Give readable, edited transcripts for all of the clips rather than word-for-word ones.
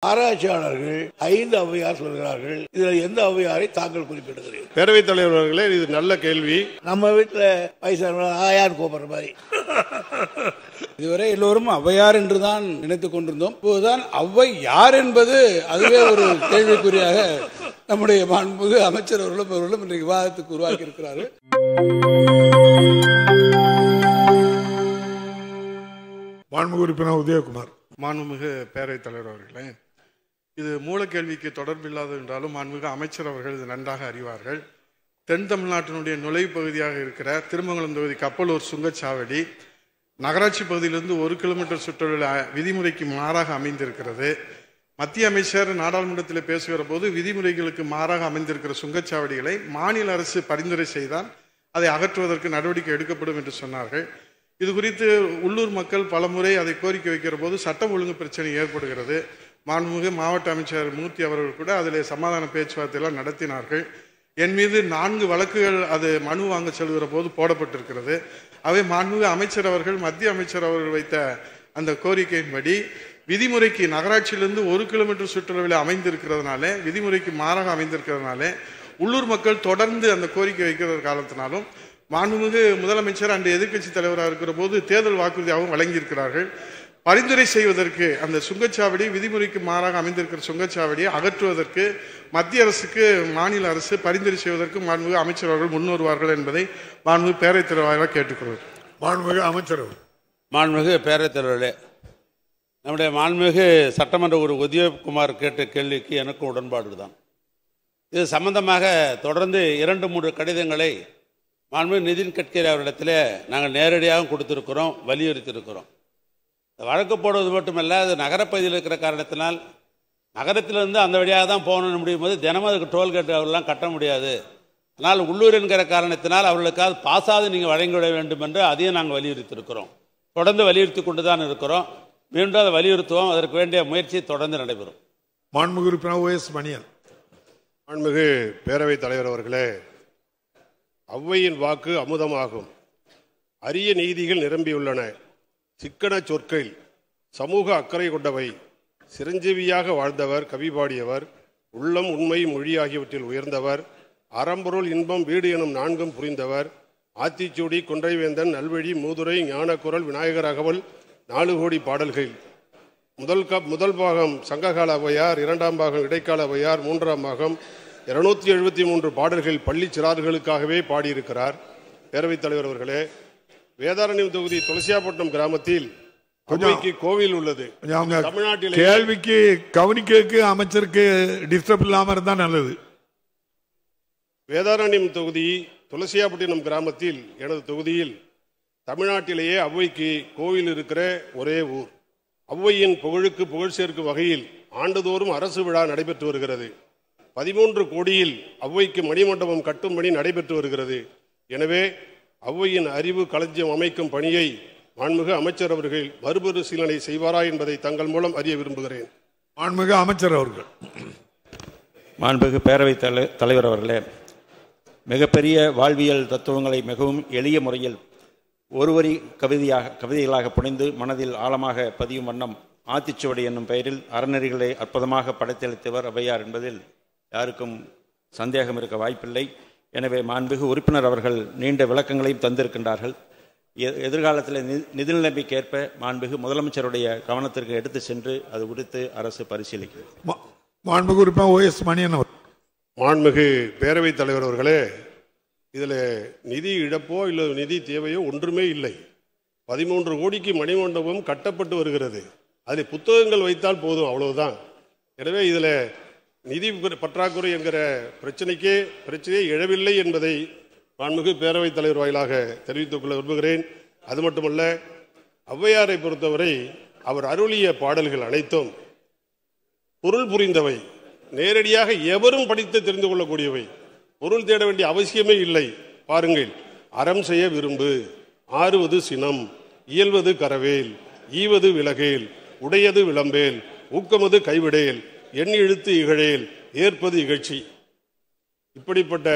ஆராய்ச்சியாளர்கள் 5 ஔவையார் சொல்கிறார்கள். இதில் எந்த ஔவையாரை தாங்கள் குறிப்பிடுகிறீர்கள்? பேரவைத் தலைவர்களே, இது நல்ல கேள்வி. நம்ம வீட்டில் வயசான ஆயார் கூப்பிடுற மாதிரி இதுவரை எல்லோரும் ஔவையார் என்றுதான் நினைத்துக் கொண்டிருந்தோம். இப்போதுதான் ஔவை யார் என்பது அதுவே ஒரு கேள்விக்குறியாக நம்முடைய மாண்புமிகு அமைச்சர் அவர்களும் இன்றைக்கு விவாதத்துக்கு உருவாக்கி இருக்கிறார்கள். மாண்புமிகு உறுப்பினர் உதயகுமார். மாண்புமிகு பேரவைத் தலைவர் அவர்களே, இது மூலக்கேள்விக்கு தொடர்பில்லாது என்றாலும் மாண்புமிகு அமைச்சர் அவர்கள் இது நன்றாக அறிவார்கள். தென் தமிழ்நாட்டினுடைய நுழைவு பகுதியாக இருக்கிற திருமங்கலம் தொகுதி கப்பலூர் சுங்கச்சாவடி நகராட்சி பகுதியிலிருந்து 1 கிலோமீட்டர் சுற்றுலா விதிமுறைக்கு மாறாக அமைந்திருக்கிறது. மத்திய அமைச்சர் நாடாளுமன்றத்தில் பேசுகிற போது விதிமுறைகளுக்கு மாறாக அமைந்திருக்கிற சுங்கச்சாவடிகளை மாநில அரசு பரிந்துரை செய்தால் அதை அகற்றுவதற்கு நடவடிக்கை எடுக்கப்படும் என்று சொன்னார்கள். இது குறித்து உள்ளூர் மக்கள் பலமுறை அதை கோரிக்கை வைக்கிற போது சட்டம் ஒழுங்கு பிரச்சனை ஏற்படுகிறது. மாண்புமிகு மாவட்ட அமைச்சர் மூர்த்தி அவர்கள் கூட அதில் சமாதான பேச்சுவார்த்தையெல்லாம் நடத்தினார்கள். என் மீது 4 வழக்குகள் அது மனு வாங்க செல்கிற போது போடப்பட்டிருக்கிறது. அவை மாண்புமிகு அமைச்சர் அவர்கள் மத்திய அமைச்சர் அவர்கள் வைத்த அந்த கோரிக்கையின்படி விதிமுறைக்கு நகராட்சியிலிருந்து 1 கிலோமீட்டர் சுற்றுலாவில் அமைந்திருக்கிறதுனால விதிமுறைக்கு மாறாக அமைந்திருக்கிறதுனால உள்ளூர் மக்கள் தொடர்ந்து அந்த கோரிக்கை வைக்கிற காலத்தினாலும் மாண்புமிகு முதலமைச்சர் அன்று எதிர்க்கட்சி தலைவராக இருக்கிற போது தேர்தல் வாக்குறுதியாகவும் வழங்கியிருக்கிறார்கள். பரிந்துரை செய்வதற்கு அந்த சுங்கச்சாவடி விதிமுறைக்கு மாறாக அமைந்திருக்கிற சுங்கச்சாவடியை அகற்றுவதற்கு மத்திய அரசுக்கு மாநில அரசு பரிந்துரை செய்வதற்கு மாண்புமிகு அமைச்சர் அவர்கள் முன்வருவார்கள் என்பதை மாண்புமிகு பேரவைத் தலைவராக கேட்டுக்கொள்வது. மாண்புமிகு அமைச்சர். மாண்புமிகு பேரவைத் தலைவர்களே, நம்முடைய மாண்புமிகு சட்டமன்ற உதயகுமார் கேட்ட கேள்விக்கு எனக்கு உடன்பாடு தான். இது சம்பந்தமாக தொடர்ந்து 2-3 கடிதங்களை மாண்புமிகு நிதின் கட்கரி அவரிடத்தில் நாங்கள் நேரடியாக கொடுத்திருக்கிறோம், வலியுறுத்தியிருக்கிறோம். வழக்கு போடுவது மட்டுமல்ல, அது நகரப்பகுதியில் இருக்கிற காரணத்தினால் நகரத்திலிருந்து அந்த வழியாக தான் போகணும்னு முடியும் போது தினமும் அதுக்கு டோல்கேட் அவர்களெலாம் கட்ட முடியாது. ஆனால் உள்ளூர் என்கிற காரணத்தினால் அவர்களுக்காக பாசாது நீங்கள் வழங்கிவிட வேண்டும் என்று அதையும் நாங்கள் வலியுறுத்தியிருக்கிறோம். தொடர்ந்து வலியுறுத்தி கொண்டு தான் இருக்கிறோம். மீண்டும் அதை வலியுறுத்துவோம். அதற்கு வேண்டிய முயற்சி தொடர்ந்து நடைபெறும். மாண்புமிகு உறுப்பினர் OS மணியன். மாண்புமிகு பேரவைத் தலைவர் அவர்களே, ஔவையின் வாக்கு அமுதமாகும். அரிய நீதிகள் நிரம்பியுள்ளன. சிக்கன சொற்கள், சமூக அக்கறை கொண்டவை. சிரஞ்சீவியாக வாழ்ந்தவர், கவி பாடியவர், உள்ளம் உண்மை மொழி ஆகியவற்றில் உயர்ந்தவர், அறம்பொருள் இன்பம் வீடு எனும் 4ம் புரிந்தவர், ஆத்திச்சூடி கொன்றைவேந்தன் நல்வழி மூதுரை ஞானக்குரல் விநாயகர் அகவல் 4 கோடி பாடல்கள். முதல் பாகம் சங்ககால ஔவையார், 2ஆம் பாகம் இடைக்கால ஔவையார், 3ஆம் பாகம் 273 பாடல்கள் பள்ளி சிறார்களுக்காகவே பாடியிருக்கிறார். பேரவைத் தலைவர் அவர்களே, வேதாரண்யம் தொகுதி துளசியாப்பட்டினம் கிராமத்தில் அவ்வைக்கு கோவில் உள்ளது. தமிழ்நாட்டில் கேள்விக்கு கவனிக்க அமைச்சருக்கு டிஸ்டர்ப் இல்லாம இருந்தா நல்லது. வேதாரண்யம் தொகுதி துளசியாப்பட்டினம் கிராமத்தில் எனது தொகுதியில் தமிழ்நாட்டிலேயே அவ்வைக்கு கோவில் இருக்கிற ஒரே ஊர். அவ்வையின் புகழுக்கு புகழ் சேர்க்கும் வகையில் ஆண்டுதோறும் அரசு விழா நடைபெற்று வருகிறது. 13 கோடியில் அவ்வைக்கு மணிமண்டபம் கட்டும் பணி நடைபெற்று வருகிறது. எனவே அவ்வையின் அறிவு களஞ்சியம் அமைக்கும் பணியை மாண்புமிகு அமைச்சர் அவர்கள் மறுபரிசீலனை செய்வாரா என்பதை தங்கள் மூலம் அறிய விரும்புகிறேன். மாண்புமிகு அமைச்சர் அவர்கள். மாண்புமிகு பேரவைத் தலைவர் அவர்களே, மிகப்பெரிய வாழ்வியல் தத்துவங்களை மிகவும் எளிய முறையில் ஒருவரி கவிதைகளாக புனைந்து மனதில் ஆழமாக பதியும் வண்ணம் ஆத்திச்சுவடி என்னும் பெயரில் அறநெறிகளை அற்புதமாக படைத்தளித்தவர் ஔவையார் என்பதில் யாருக்கும் சந்தேகம் இருக்க வாய்ப்பில்லை. எனவே மாண்புமிகு உறுப்பினர் அவர்கள் நீண்ட விளக்கங்களையும் தந்திருக்கின்றார்கள். எதிர்காலத்தில் நிதிநிலைமைக்கு ஏற்ப மாண்புமிகு முதலமைச்சருடைய கவனத்திற்கு எடுத்து சென்று அது குறித்து அரசு பரிசீலிக்கும். மாண்புமிகு உறுப்பினர் OS மணியன். மாண்புமிகு பேரவைத் தலைவர் அவர்களே, இதில் நிதி இழப்போ இல்லை நிதி தேவையோ ஒன்றுமே இல்லை. 13 கோடிக்கு மணிமண்டபம் கட்டப்பட்டு வருகிறது. அதில் புத்தகங்கள் வைத்தால் போதும், அவ்வளவுதான். எனவே இதில் நிதி பற்றாக்குறை என்கிற பிரச்சனையே எழவில்லை என்பதை மாண்புமிகு பேரவைத் தலைவர் வாயிலாக தெரிவித்துக் கொள்ள விரும்புகிறேன். அது மட்டுமல்ல, ஔவையாரை பொறுத்தவரை அவர் அருளிய பாடல்கள் அனைத்தும் பொருள் புரிந்தவை, நேரடியாக எவரும் படித்து தெரிந்து கொள்ளக்கூடியவை, பொருள் தேட வேண்டிய அவசியமே இல்லை. பாருங்கள், அறம் செய்ய விரும்பு, ஆறுவது சினம், இயல்வது கரவேல், ஈவது விலகேல், உடையது விளம்பேல், ஊக்கமது கைவிடேல், எண் எழுத்து இகழேல், ஏற்பது இகழ்ச்சி. இப்படிப்பட்ட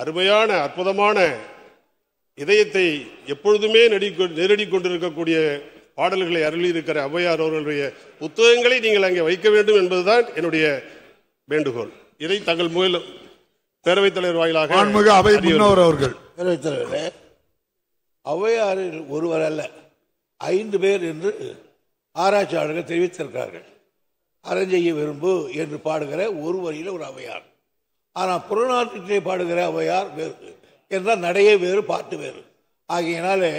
அருமையான அற்புதமான இதயத்தை எப்பொழுதுமே நெருடி கொண்டிருக்கக்கூடிய பாடல்களை அருளி இருக்கிற ஔவையார் அவர்களுடைய புத்தகங்களை நீங்கள் அங்கே வைக்க வேண்டும் என்பதுதான் என்னுடைய வேண்டுகோள். இதை தங்கள் மூலம் பேரவைத் தலைவர் வாயிலாக அவை முன்னவர் அவர்கள். பேரவைத் தலைவரே, ஔவையாரில் ஒருவர் அல்ல 5 பேர் என்று ஆராய்ச்சியாளர்கள் தெரிவித்திருக்கிறார்கள். அறஞ்செய்ய விரும்பு என்று பாடுகிற ஒரு வரியில் ஒரு ஔவையார். ஆனால் புறநானூற்றிலே பாடுகிற ஔவையார் வேறு என்றால் நடையே வேறு பாட்டு வேறு. ஆகையினாலே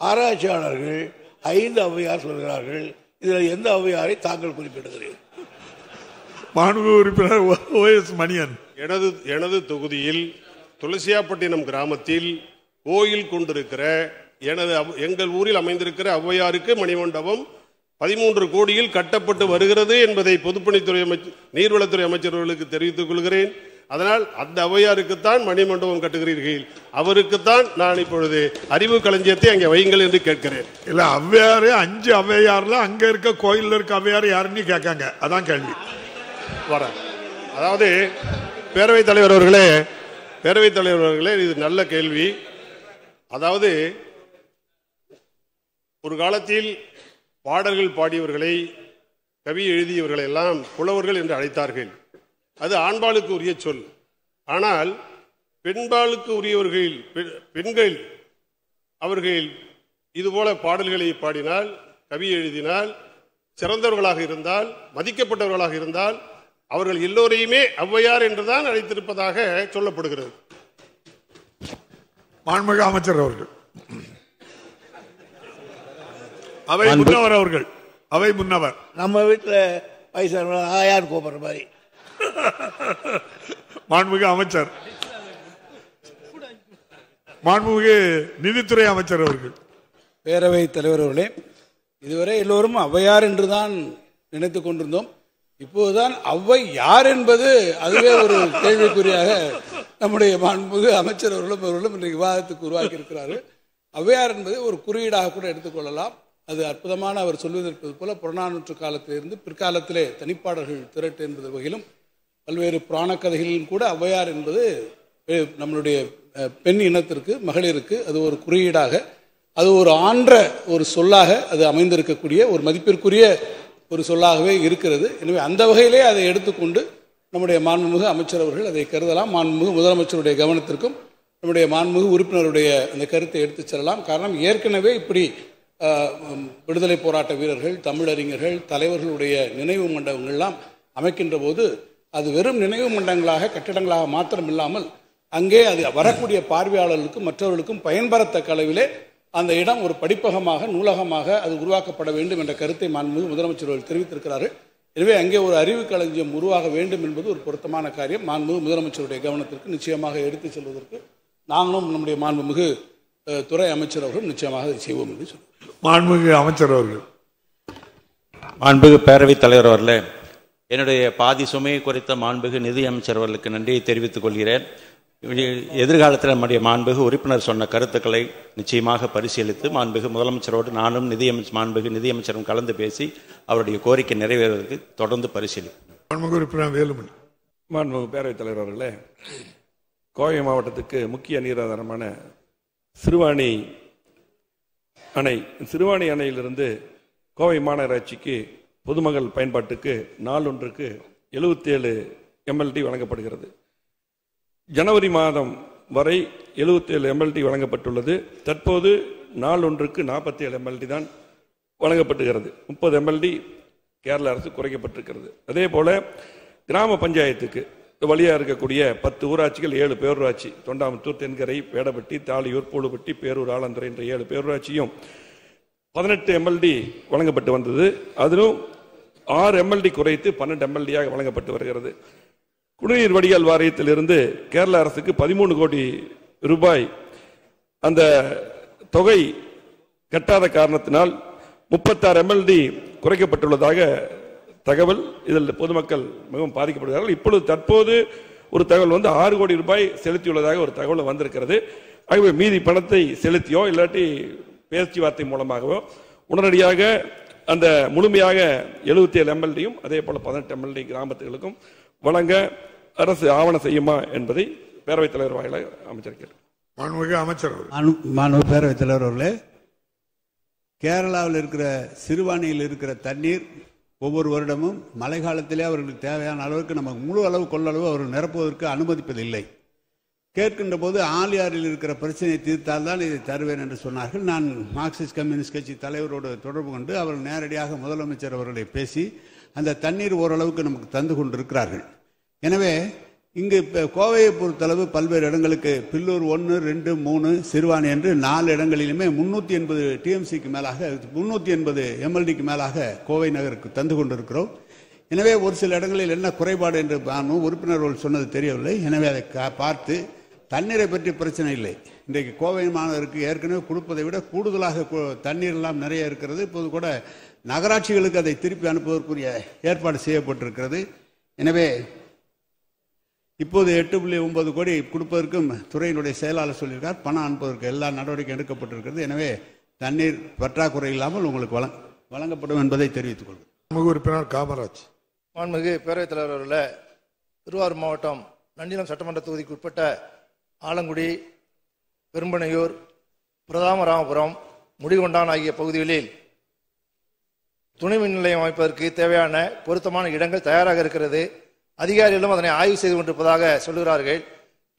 ஆராய்ச்சியாளர்கள் 5 ஔவையார் சொல்கிறார்கள். இதில் எந்த ஔவையாரை தாங்கள் குறிப்பிடுகிறீர்கள்? மாண்புமிகு உறுப்பினர் OS மணியன். எனது தொகுதியில் துளசியாப்பட்டினம் கிராமத்தில் கோயில் கொண்டிருக்கிற எங்கள் ஊரில் அமைந்திருக்கிற ஔவையாருக்கு மணிமண்டபம் 13 கோடியில் கட்டப்பட்டு வருகிறது என்பதை பொதுப்பணித்துறை நீர்வளத்துறை அமைச்சர்களுக்கு தெரிவித்துக் கொள்கிறேன். அதனால் அந்த ஔவையாருக்குத்தான் மணிமண்டபம் கட்டுகிறீர்கள், அவருக்குத்தான் நான் இப்பொழுது அறிவு களஞ்சியத்தை அங்கே வையுங்கள் என்று கேட்கிறேன். இல்ல, ஔவையாரு 5 ஔவையார்ல அங்க இருக்க கோயில்ல இருக்க ஔவையார் யாருன்னு கேட்காங்க. அதான் கேள்வி. அதாவது பேரவைத் தலைவர் அவர்களே, இது நல்ல கேள்வி. அதாவது ஒரு காலத்தில் பாடல்கள் பாடியவர்களை, கவி எழுதியவர்களை எல்லாம் புலவர்கள் என்று அழைத்தார்கள். அது ஆண்பாளுக்கு உரிய சொல். ஆனால் பெண்பாளுக்கு உரியவர்கள், பெண்கள் அவர்கள் இதுபோல பாடல்களை பாடினால், கவி எழுதினால், சிறந்தவர்களாக இருந்தால், மதிக்கப்பட்டவர்களாக இருந்தால் அவர்கள் எல்லோரையுமே ஔவையார் என்றுதான் அழைத்திருப்பதாக சொல்லப்படுகிறது. மாண்புமிகு அமைச்சர் அவர்கள். அவை முன்னவர் அவர்கள். அவை முன்னவர். நம்ம வீட்டில் வயசான ஆயான்னு கூப்பிடுற மாதிரி. மாண்புமிகு அமைச்சர். மாண்புமிகு நிதித்துறை அமைச்சர் அவர்கள். பேரவைத் தலைவர் அவர்களே, இதுவரை எல்லோரும் ஔவையார் என்றுதான் நினைத்துக் கொண்டிருந்தோம். இப்போதுதான் ஔவை யார் என்பது அதுவே ஒரு கேள்விக்குறியாக நம்முடைய மாண்புமிகு அமைச்சர் அவர்களும் இன்றைக்கு விவாதத்துக்கு உருவாக்கி இருக்கிறார்கள். ஔவையார் என்பதை ஒரு குறியீடாக கூட எடுத்துக்கொள்ளலாம். அது அற்புதமான அவர் சொல்வதற்கு போல புறநானூற்று காலத்திலிருந்து பிற்காலத்திலே தனிப்பாடல்கள் திரட்டு என்பது வகையிலும் பல்வேறு புராண கதைகளிலும் கூட ஔவையார் என்பது நம்மளுடைய பெண் இனத்திற்கு, மகளிருக்கு அது ஒரு குறியீடாக, அது ஒரு ஆன்ற ஒரு சொல்லாக அது அமைந்திருக்கக்கூடிய ஒரு மதிப்பிற்குரிய ஒரு சொல்லாகவே இருக்கிறது. எனவே அந்த வகையிலே அதை எடுத்துக்கொண்டு நம்முடைய மாண்புமிகு அமைச்சர் அவர்கள் அதை கருதலாம். மாண்புமிகு முதலமைச்சருடைய கவனத்திற்கும் நம்முடைய மாண்புமிகு உறுப்பினருடைய அந்த கருத்தை எடுத்துச் செல்லலாம். காரணம், ஏற்கனவே இப்படி விடுதலை போராட்ட வீரர்கள், தமிழறிஞர்கள், தலைவர்களுடைய நினைவு மண்டபங்கள்லாம் அமைக்கின்ற போது அது வெறும் நினைவு மண்டபங்களாக, கட்டிடங்களாக மாத்திரம் இல்லாமல் அங்கே அது வரக்கூடிய பார்வையாளர்களுக்கும் மற்றவர்களுக்கும் பயன்பெறத்தக்க அளவிலே அந்த இடம் ஒரு படிப்பகமாக, நூலகமாக அது உருவாக்கப்பட வேண்டும் என்ற கருத்தை மாண்புமிகு முதலமைச்சர்கள் தெரிவித்திருக்கிறார்கள். எனவே அங்கே ஒரு அறிவு களஞ்சியம் உருவாக வேண்டும் என்பது ஒரு பொருத்தமான காரியம். மாண்புமிகு முதலமைச்சருடைய கவனத்திற்கு நிச்சயமாக எடுத்துச் செல்வதற்கு நாங்களும் நம்முடைய மாண்புமிகு துறை அமைச்சர் அவர்களும் நிச்சயமாக அதை செய்வோம் என்று சொல்லுவோம். மாண்புமிகு அமைச்சர் அவர்கள். மாண்புமிகு பேரவைத் தலைவர் அவர்களே, என்னுடைய பாதி சுமையை குறித்த மாண்புமிகு நிதி அமைச்சர் அவர்களுக்கு நன்றியை தெரிவித்துக் கொள்கிறேன். எதிர்காலத்தில் நம்முடைய மாண்புமிகு உறுப்பினர் சொன்ன கருத்துக்களை நிச்சயமாக பரிசீலித்து மாண்புமிகு முதலமைச்சரோடு நானும் மாண்புமிகு நிதியமைச்சரும் கலந்து பேசி அவருடைய கோரிக்கை நிறைவேறுவதற்கு தொடர்ந்து பரிசீலிப்போம். மாண்புமிகு உறுப்பினர் வேலுமணி. மாண்புமிகு பேரவைத் தலைவர் அவர்களே, கோவை மாவட்டத்துக்கு முக்கிய நீராதாரமான சிறுவாணி அணையிலிருந்து கோவை மாநகராட்சிக்கு பொதுமக்கள் பயன்பாட்டுக்கு நாளொன்றுக்கு 77 MLD வழங்கப்படுகிறது. ஜனவரி மாதம் வரை 77 MLD வழங்கப்பட்டுள்ளது. தற்போது நாளொன்றுக்கு 47 MLD தான் வழங்கப்பட்டுகிறது. 30 MLD கேரள அரசு குறைக்கப்பட்டிருக்கிறது. அதே போல கிராம பஞ்சாயத்துக்கு வழியாக இருக்கக்கூடிய 10 ஊராட்சிகள், 7 பேரூராட்சி, தொண்டாமுத்தூர், தென்கரை, வேடப்பட்டி, தாலியூர், பூலுப்பட்டி, பேரூர், ஆலந்துறை என்ற 7 பேரூராட்சியும் 18 MLD வழங்கப்பட்டு வந்தது. அதிலும் 6 MLD குறைத்து 12 MLD-யாக வழங்கப்பட்டு வருகிறது. குடிநீர் வடிகால் வாரியத்திலிருந்து கேரள அரசுக்கு 13 கோடி ரூபாய் அந்த தொகை கட்டாத காரணத்தினால் 36 MLD குறைக்கப்பட்டுள்ளதாக தகவல். இதில் பொதுமக்கள் மிகவும் பாதிக்கப்படுகிறார்கள். இப்பொழுது தற்போது ஒரு தகவல் 6 கோடி ரூபாய் செலுத்தியுள்ளதாக ஒரு தகவல் வந்திருக்கிறது. ஆகவே மீதி பணத்தை செலுத்தியோ இல்லாட்டி பேச்சுவார்த்தை மூலமாகவோ உடனடியாக அந்த முழுமையாக 77 MLD-யும் அதே போல 18 MLD கிராமத்துகளுக்கும் வழங்க அரசு ஆவணம் செய்யுமா என்பதை பேரவைத் தலைவர் வாயிலாக அமைச்சர் கேட்டார். மாண்புமிகு அமைச்சர். மாண்புமிகு பேரவைத் தலைவர் அவர்களே, கேரளாவில் இருக்கிற சிறுவாணியில் இருக்கிற தண்ணீர் ஒவ்வொரு வருடமும் மழை காலத்திலே அவர்களுக்கு தேவையான அளவுக்கு நம்ம முழு அளவு கொள்ளளவு அவர்கள் நிரப்புவதற்கு அனுமதிப்பதில்லை. கேட்கின்ற போது ஆலியாரில் இருக்கிற பிரச்சனையை தீர்த்தால்தான் இதை தருவேன் என்று சொன்னார்கள். நான் மார்க்சிஸ்ட் கம்யூனிஸ்ட் கட்சி தலைவரோடு தொடர்பு கொண்டு அவர்கள் நேரடியாக முதலமைச்சர் அவர்களை பேசி அந்த தண்ணீர் ஓரளவுக்கு நமக்கு தந்து கொண்டிருக்கிறார்கள். எனவே இங்கு இப்போ கோவையை பொறுத்தளவு பல்வேறு இடங்களுக்கு பில்லூர் 1, 2, 3, சிறுவாணி என்று 4 இடங்களிலுமே 380 டிஎம்சிக்கு மேலாக 380 எம்எல்டிக்கு மேலாக கோவை நகருக்கு தந்து கொண்டிருக்கிறோம். எனவே ஒரு சில இடங்களில் என்ன குறைபாடு என்று உறுப்பினர்கள் சொன்னது தெரியவில்லை. எனவே அதை பார்த்து தண்ணீரை பற்றி பிரச்சனை இல்லை. இன்றைக்கு கோவை மாநகருக்கு ஏற்கனவே கொடுப்பதை விட கூடுதலாக தண்ணீர் எல்லாம் நிறைய இருக்கிறது. இப்போது கூட நகராட்சிகளுக்கு அதை திருப்பி அனுப்புவதற்குரிய ஏற்பாடு செய்யப்பட்டிருக்கிறது. எனவே இப்போது 8.9 கோடி கொடுப்பதற்கும் துறையினுடைய செயலாளர் சொல்லியிருக்கார். பணம் அனுப்புவதற்கு எல்லா நடவடிக்கை எடுக்கப்பட்டிருக்கிறது. எனவே தண்ணீர் பற்றாக்குறை இல்லாமல் உங்களுக்கு வழங்கப்படும் என்பதை தெரிவித்துக் கொள்கிறேன். உறுப்பினர் காமராஜ். மாண்புமிகு பேரவைத் தலைவர் அவர்களே, திருவாரூர் மாவட்டம் நன்னிலம் சட்டமன்ற தொகுதிக்கு உட்பட்ட ஆலங்குடி, பெரும்பனையூர், பிரதாமராமபுரம், முடிகொண்டான் ஆகிய பகுதிகளில் துணை மின் நிலையம் அமைப்பதற்கு தேவையான பொருத்தமான இடங்கள் தயாராக இருக்கிறது. அதிகாரிகளும் அதனை ஆய்வு செய்து கொண்டிருப்பதாக சொல்கிறார்கள்.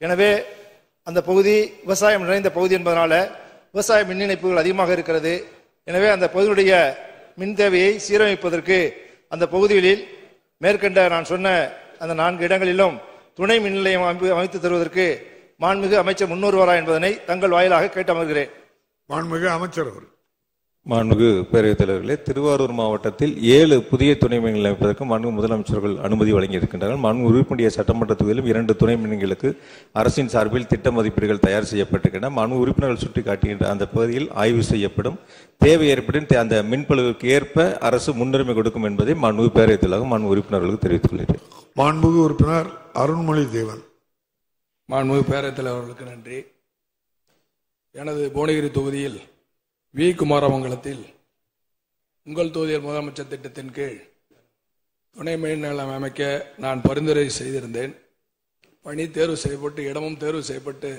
எனவே அந்த பகுதி விவசாயம் நிறைந்த பகுதி என்பதனால விவசாய மின் இணைப்புகள் அதிகமாக இருக்கிறது. எனவே அந்த பகுதியுடைய மின் தேவையை சீரமைப்பதற்கு அந்த பகுதிகளில் மேற்கண்ட நான் சொன்ன அந்த 4 இடங்களிலும் துணை மின் நிலையம் அமைத்து தருவதற்கு மாண்புமிகு அமைச்சர் முன்வருவாரா என்பதனை தங்கள் வாயிலாக கேட்டு அமர்கிறேன். மாண்புமிகு அமைச்சர் அவர்கள். மாண்புமிகு பேரவைத் தலைவர்களே, திருவாரூர் மாவட்டத்தில் 7 புதிய துணை மின் நிலையம் அமைப்பதற்கு மாண்புமிகு முதலமைச்சர்கள் அனுமதி வழங்கியிருக்கின்றனர். மாண்புமிகு உறுப்பினுடைய சட்டமன்ற தொகுதியிலும் 2 துணை மின்களுக்கு அரசின் சார்பில் திட்ட மதிப்பீடுகள் தயார் செய்யப்பட்டிருக்கின்றன. மாண்புமிகு உறுப்பினர்கள் சுட்டிக்காட்டுகின்ற அந்த பகுதியில் ஆய்வு செய்யப்படும். தேவை ஏற்படும் அந்த மின்பளுவுக்கு ஏற்ப அரசு முன்னுரிமை கொடுக்கும் என்பதை மாண்புமிகு பேரவைத் தலைவர்கள் மாண்புமிகு உறுப்பினர்களுக்கு தெரிவித்துக் கொள்கிறேன். மாண்புமிகு உறுப்பினர் அருண்மொழி தேவன். மாண்புமிகு பேரவைத் தலைவர்களுக்கு நன்றி. எனது புவனகிரி தொகுதியில் வி. குமாரமங்கலத்தில் உங்கள் தொகுதியில் முதலமைச்சர் திட்டத்தின் கீழ் துணை மின் நிலையம் அமைக்க நான் பரிந்துரை செய்திருந்தேன். பணி தேர்வு செய்யப்பட்டு இடமும் தேர்வு செய்யப்பட்டு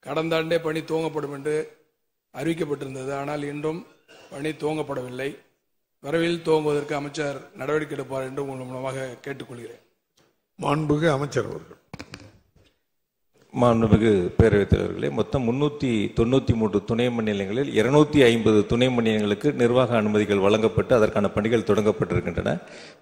கடந்த ஆண்டே பணி துவங்கப்படும் என்று அறிவிக்கப்பட்டிருந்தது. ஆனால் இன்றும் பணி துவங்கப்படவில்லை. விரைவில் துவங்குவதற்கு அமைச்சர் நடவடிக்கை எடுப்பார் என்று உங்கள் மூலமாக கேட்டுக்கொள்கிறேன். மாண்புமிகு அமைச்சர் அவர்கள். மாண்புமிகு பேரவைத் தலைவர்களே, மொத்தம் 393 துணை மின் நிலையங்களில் 250 துணை மின் நிலையங்களுக்கு நிர்வாக அனுமதிகள் வழங்கப்பட்டு அதற்கான பணிகள் தொடங்கப்பட்டிருக்கின்றன.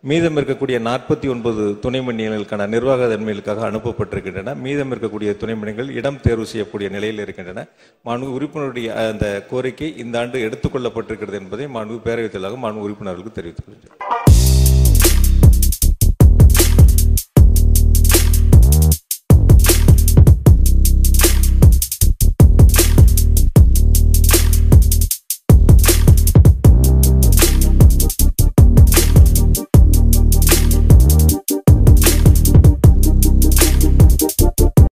மீதம் இருக்கக்கூடிய 49 துணை மின் நிலையங்களுக்கான நிர்வாக தன்மைகளுக்காக அனுப்பப்பட்டிருக்கின்றன. மீதம் இருக்கக்கூடிய துணை மின் நிலையங்கள் இடம் தேர்வு செய்யக்கூடிய நிலையில் இருக்கின்றன. மாண்புமிகு உறுப்பினருடைய அந்த கோரிக்கை இந்த ஆண்டு எடுத்துக்கொள்ளப்பட்டிருக்கிறது என்பதை மாண்புமிகு பேரவைத் தலைவர் மாண்புமிகு உறுப்பினர்களுக்கு தெரிவித்துக் கொள்கிறேன்.